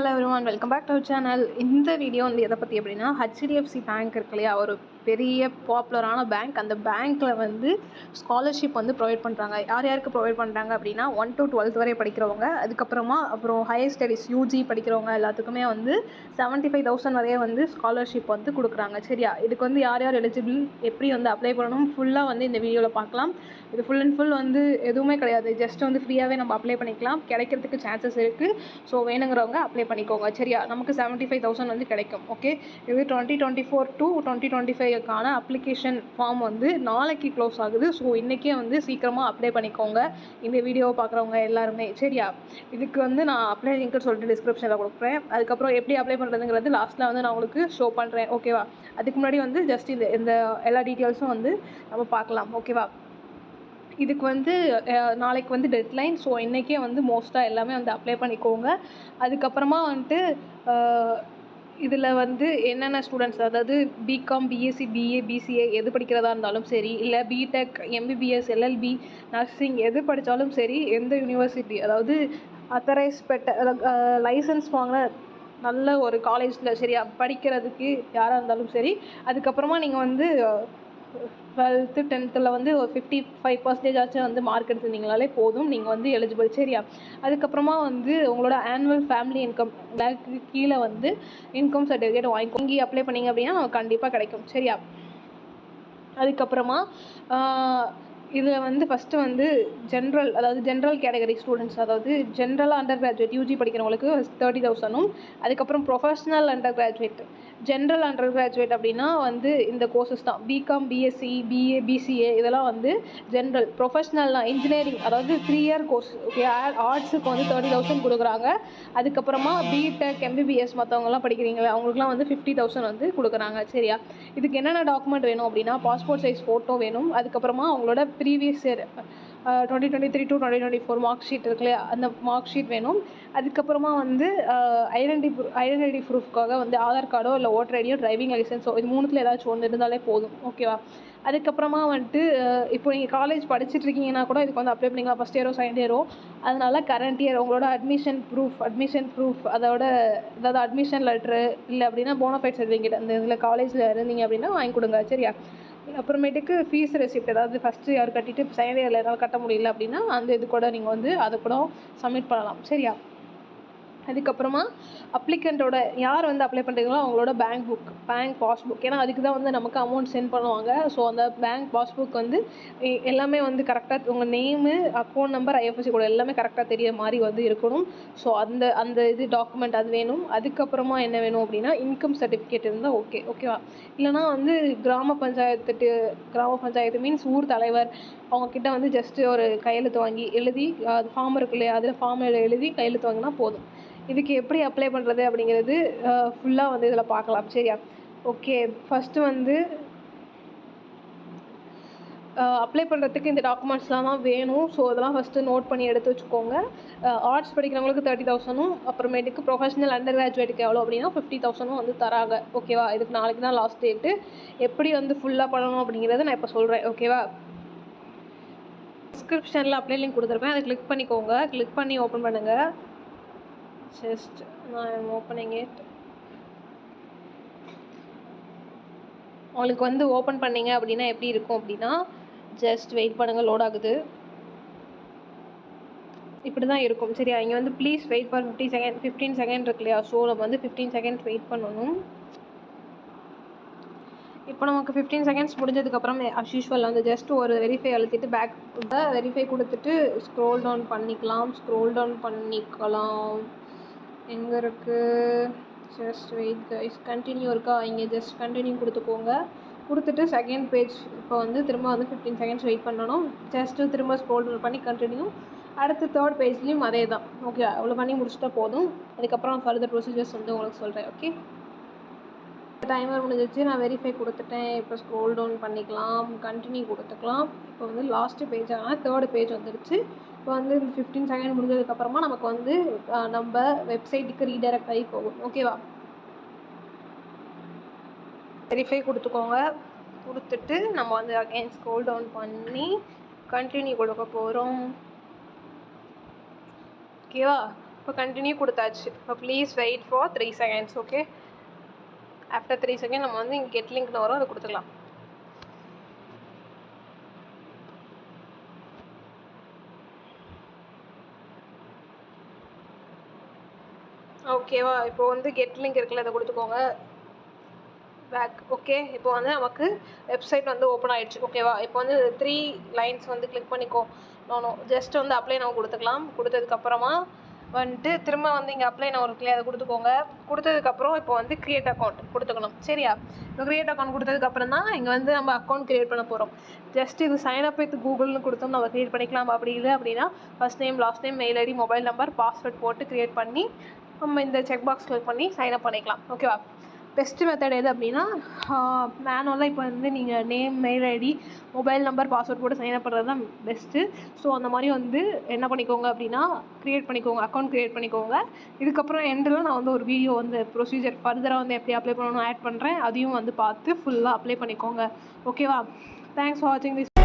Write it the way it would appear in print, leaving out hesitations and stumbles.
Hello everyone, welcome back to our channel. இந்த video வந்து எதை பற்றி அப்படின்னா HDFC பேங்க் இருக்கு இல்லையா, ஒரு பெரிய பாப்புலரான பேங்க். அந்த பேங்க்கில் வந்து ஸ்காலர்ஷிப் வந்து ப்ரொவைட் பண்ணுறாங்க. யாருக்கு ப்ரொவைட் பண்ணுறாங்க அப்படின்னா 1 to 12 வரை படிக்கிறவங்க, அப்புறம் ஹையர் ஸ்டடீஸ் யூஜி படிக்கிறவங்க எல்லாத்துக்குமே வந்து 75,000 வரையே வந்து ஸ்காலர்ஷிப் வந்து கொடுக்குறாங்க. சரியா, இதுக்கு வந்து யார் எலிஜிபிள், எப்படி வந்து அப்ளை பண்ணணும் ஃபுல்லாக வந்து இந்த வீடியோவில் பார்க்கலாம். இது ஃபுல் அண்ட் ஃபுல் வந்து எதுவுமே கிடையாது, ஜஸ்ட் வந்து ஃப்ரீயாகவே நம்ம அப்ளை பண்ணிக்கலாம். கிடைக்கிறதுக்கு சான்சஸ் இருக்குது. ஸோ வேணுங்கிறவங்க அப்ளை பண்ணிக்கோங்க. சரியா, நமக்கு 75,000 வந்து கிடைக்கும். ஓகே, இது 2024 to 2025க்கான அப்ளிகேஷன் ஃபார்ம் வந்து நாளைக்கு க்ளோஸ் ஆகுது. ஸோ இன்றைக்கே வந்து சீக்கிரமாக அப்ளை பண்ணிக்கோங்க இந்த வீடியோவை பார்க்குறவங்க எல்லாருமே. சரியா, இதுக்கு வந்து நான் அப்ளை லிங்க்னு சொல்லிட்டு டிஸ்கிரிப்ஷனில் கொடுக்குறேன். அதுக்கப்புறம் எப்படி அப்ளை பண்ணுறதுங்கிறது லாஸ்ட்டில் வந்து நான் உங்களுக்கு ஷோ பண்ணுறேன். ஓகேவா, அதுக்கு முன்னாடி வந்து ஜஸ்ட் இந்த எல்லா டீட்டெயில்ஸும் வந்து நம்ம பார்க்கலாம். ஓகேவா, இதுக்கு வந்து நாளைக்கு வந்து டெட்லைன். ஸோ இன்றைக்கே வந்து மோஸ்ட்டாக எல்லாமே வந்து அப்ளை பண்ணிக்கோங்க. அதுக்கப்புறமா வந்துட்டு இதில் வந்து என்னென்ன ஸ்டூடெண்ட்ஸ், அதாவது பிகாம், பிஎஸ்சி, பிஏ, பிசிஏ எது படிக்கிறதா இருந்தாலும் சரி, இல்லை பிடெக், எம்பிபிஎஸ், எல்எல்பி, நர்சிங் எது படித்தாலும் சரி, எந்த யூனிவர்சிட்டி, அதாவது அத்தரைஸ் பெற்ற லைசன்ஸ் வாங்கின நல்ல ஒரு காலேஜில் சரியா படிக்கிறதுக்கு யாராக இருந்தாலும் சரி. அதுக்கப்புறமா நீங்கள் வந்து 12th 10th வந்து ஒரு 55% ஆச்சும் வந்து மார்க் எடுத்துருந்தீங்களாலே போதும், நீங்கள் வந்து எலிஜிபிள். சரியா, அதுக்கப்புறமா வந்து உங்களோட ஆனுவல் ஃபேமிலி இன்கம் கீழே வந்து இன்கம் சர்டிஃபிகேட் வாங்கிக்கோ. இங்கே அப்ளை பண்ணிங்க அப்படின்னா கண்டிப்பாக கிடைக்கும். சரியா, அதுக்கப்புறமா இதில் வந்து ஃபஸ்ட்டு வந்து ஜென்ரல் கேட்டகரி ஸ்டூடெண்ட்ஸ், அதாவது ஜென்ரலாக அண்டர் கிராஜுவேட் யூஜி படிக்கிறவங்களுக்கு 30,000. அதுக்கப்புறம் professional under graduate, general under graduate அப்படின்னா வந்து இந்த கோர்சஸ் தான் பிகாம், பிஎஸ்சி, பிஏ, பிசிஏ இதெல்லாம் வந்து ஜென்ரல். ப்ரொஃபஷ்னல்னால் இன்ஜினியரிங், அதாவது 3 year கோர்ஸ். ஓகே, ஆர்ட்ஸுக்கு வந்து 30,000 கொடுக்குறாங்க. அதுக்கப்புறமா பிடெக், எம்பிபிஎஸ் மற்றவங்கலாம் படிக்கிறீங்களா அவங்களுக்குலாம் வந்து 50,000 வந்து கொடுக்குறாங்க. சரியா, இதுக்கு என்னென்ன டாக்குமெண்ட் வேணும் அப்படின்னா பாஸ்போர்ட் சைஸ் ஃபோட்டோ வேணும். அதுக்கப்புறமா அவங்களோட previous year 2023 to 2024 mark sheet இருக்கு இல்லையா, அந்த மார்க் ஷீட் வேணும். அதுக்கப்புறமா வந்து ஐடென்டிட்டி ப்ரூஃப்காக வந்து ஆதார் கார்டோ இல்லை ஓட்டர் ஐடியோ, டிரைவிங் லைசன்ஸோ, இது மூணுத்தில் ஏதாச்சும் ஒன்று இருந்தாலே போதும். ஓகேவா, அதுக்கப்புறமா வந்துட்டு இப்போ நீங்கள் காலேஜ் படிச்சுட்டு இருக்கீங்கன்னா கூட இதுக்கு வந்து அப்ளை பண்ணிக்கலாம், ஃபஸ்ட் இயரோ செகண்ட் இயரோ. அதனால கரண்ட் இயர் உங்களோட அட்மிஷன் ப்ரூஃப் அதோட அதாவது அட்மிஷன் லெட்ரு, இல்லை அப்படின்னா போனஃபைட் சர்டிஃபிகேட் அந்த இதில் காலேஜில் இருந்தீங்க அப்படின்னா வாங்கி கொடுங்க. சரியா, அப்புறமேட்டுக்கு ஃபீஸ் ரெசிப்ட், அதாவது ஃபஸ்ட்டு இயர் கட்டிட்டு செகண்ட் இயரில் என்னால் கட்ட முடியல அப்படின்னா அந்த இது கூட நீங்கள் வந்து அதை கூட சப்மிட் பண்ணலாம். சரியா, அதுக்கப்புறமா அப்ளிகண்ட்டோட யார் வந்து அப்ளை பண்ணுறீங்களோ அவங்களோட பேங்க் பாஸ்புக், ஏன்னா அதுக்கு தான் வந்து நமக்கு அமௌண்ட் சென்ட் பண்ணுவாங்க. ஸோ அந்த பேங்க் பாஸ்புக் வந்து எல்லாமே வந்து கரெக்டாக உங்கள் name, account number, IFSC code எல்லாமே கரெக்டாக தெரிய மாதிரி வந்து இருக்கணும். ஸோ அந்த இது டாக்குமெண்ட் அது வேணும். அதுக்கப்புறமா என்ன வேணும் அப்படின்னா இன்கம் சர்டிஃபிகேட் இருந்தால் ஓகேவா, இல்லைனா வந்து கிராம பஞ்சாயத்து மீன்ஸ் ஊர் தலைவர் அவங்கக்கிட்ட வந்து ஜஸ்ட்டு ஒரு கையெழுத்து வாங்கி எழுதி, அது ஃபார்ம் இருக்கு இல்லையா, அதில் ஃபார்மில் எழுதி கையெழுத்து வாங்கினா போதும். இதுக்கு எப்படி அப்ளை பண்ணுறது அப்படிங்கிறது ஃபுல்லாக வந்து இதில் பார்க்கலாம். சரியா, ஓகே, ஃபஸ்ட்டு வந்து அப்ளை பண்ணுறதுக்கு இந்த டாக்குமெண்ட்ஸ்லாம் தான் வேணும். ஸோ அதெல்லாம் ஃபஸ்ட்டு நோட் பண்ணி எடுத்து வச்சுக்கோங்க. ஆர்ட்ஸ் படிக்கிறவங்களுக்கு 30,000, அப்புறமேட்டுக்கு ப்ரொஃபஷனல் அண்டர் கிராஜுவேட்டுக்கு எவ்வளோ அப்படின்னா 50,000 வந்து தராங்க. ஓகேவா, இதுக்கு நாளைக்கு தான் லாஸ்ட் டேட்டு. எப்படி வந்து ஃபுல்லாக பண்ணணும் அப்படிங்கிறத நான் இப்போ சொல்கிறேன். ஓகேவா, டிஸ்கிரிப்ஷனில் அப்ளை லிங்க் கொடுத்துருப்பேன், அதை கிளிக் பண்ணிக்கோங்க. கிளிக் பண்ணி ஓப்பன் பண்ணுங்கள். ஜஸ்ட் நான் ஓப்பனிங் இட். உங்களுக்கு வந்து ஓப்பன் பண்ணிங்க அப்படின்னா எப்படி இருக்கும் அப்படின்னா, ஜஸ்ட் வெயிட் பண்ணுங்கள், லோட் ஆகுது. இப்படி தான் இருக்கும். சரியா, இங்கே வந்து ப்ளீஸ் வெயிட் ஃபார் 15 செகண்ட் இருக்கு இல்லையா, ஸோ நம்ம வந்து 15 செகண்ட்ஸ் வெயிட் பண்ணணும். இப்போ நமக்கு 15 செகண்ட்ஸ் முடிஞ்சதுக்கப்புறம் அஸ் யூஷுவல் வந்து ஜஸ்ட் ஒரு வெரிஃபை அழுத்திட்டு பேக் வெரிஃபை கொடுத்துட்டு ஸ்க்ரோல் டவுன் பண்ணிக்கலாம். எங்கே இருக்குது, ஜஸ்ட் வெயிட் கைஸ், கண்டினியூ இருக்கா, இங்கே ஜஸ்ட் கண்டினியூ கொடுத்துட்டு செகண்ட் பேஜ் இப்போ வந்து திரும்ப வந்து 15 செகண்ட்ஸ் வெயிட் பண்ணணும். ஜஸ்ட்டு திரும்ப ஸ்க்ரோல் டவுன் பண்ணி கண்டினியூ. அடுத்து தேர்ட் பேஜ்லேயும் அதே தான். ஓகே, அவ்வளோ பண்ணி முடிச்சுட்டா போதும். அதுக்கப்புறம் ஃபர்தர் ப்ரொசீஜர்ஸ் வந்து உங்களுக்கு சொல்கிறேன். ஓகே, டைமர் முடிஞ்சிச்சு, நான் வெரிஃபை கொடுத்துட்டேன். இப்போ ஸ்க்ரோல் டவுன் பண்ணிக்கலாம், கண்டினியூ கொடுத்துக்கலாம். இப்போ வந்து லாஸ்ட்டு பேஜான தேர்டு பேஜ் வந்துடுச்சு. இப்போ வந்து இந்த 15 செகண்ட் முடிஞ்சதுக்கப்புறமா நமக்கு வந்து நம்ம வெப்சைட்டுக்கு ரீடைரக்ட் ஆகி போகும். ஓகேவா, வெரிஃபை கொடுத்துட்டு நம்ம வந்து அகைன் ஸ்க்ரோல் டவுன் பண்ணி கண்டினியூ கொடுக்க போகிறோம். ஓகேவா, இப்போ கண்டினியூ கொடுத்தாச்சு. இப்போ please wait for 3 seconds. Okay, after 3 second நம்ம வந்து இங்கே கெட் லிங்க்னு வரும், அதை கொடுத்துக்கலாம். ஓகேவா, இப்போ வந்து கெட் லிங்க் இருக்குல்ல, அதை கொடுத்துக்கோங்க. பேக். ஓகே, இப்போ வந்து நமக்கு வெப்சைட் வந்து ஓப்பன் ஆகிடுச்சு. ஓகேவா, இப்போ வந்து 3 லைன்ஸ் வந்து கிளிக் பண்ணிக்கோ. ஜஸ்ட் வந்து அப்ளை நம்ம கொடுத்துக்கலாம். கொடுத்ததுக்கப்புறமா வந்துட்டு திரும்ப வந்து இங்கே அப்ளை நான் இருக்குல்லையே, அதை கொடுத்துக்கோங்க. கொடுத்ததுக்கப்புறம் இப்போ வந்து க்ரியேட் அக்கௌண்ட் கொடுத்துக்கணும். சரியா, இப்போ க்ரியேட் அக்கௌண்ட் கொடுத்ததுக்கப்புறம் தான் இங்கே வந்து நம்ம அக்கௌண்ட் க்ரியேட் பண்ண போகிறோம். ஜஸ்ட் இது சைன் அப் வித் கூகுள்னு கொடுத்தோம், நம்ம க்ரியேட் பண்ணிக்கலாம். அப்படி இல்லை அப்படின்னா first name, last name, mail ID, mobile number, password போட்டு க்ரியேட் பண்ணி நம்ம இந்த செக் பாக்ஸ் கிளிக் பண்ணி சைன் அப் பண்ணிக்கலாம். ஓகேவா, பெஸ்ட்டு மெத்தட் எது அப்படின்னா மேனுவலாக இப்போ வந்து நீங்கள் name, mail ID, mobile number, password போட்டு சைன் அப் பண்ணுறது தான் பெஸ்ட்டு. ஸோ அந்த மாதிரி வந்து என்ன பண்ணிக்கோங்க அப்படின்னா க்ரியேட் பண்ணிக்கோங்க, அக்கௌண்ட் க்ரியேட் பண்ணிக்கோங்க. இதுக்கப்புறம் எண்டில் நான் வந்து ஒரு வீடியோ வந்து ப்ரொசீஜர் ஃபர்தராக வந்து எப்படி அப்ளை பண்ணணும் ஆட் பண்ணுறேன், அதையும் வந்து பார்த்து ஃபுல்லாக அப்ளை பண்ணிக்கோங்க. ஓகேவா, தேங்க்ஸ் ஃபார் வாட்சிங் திஸ்.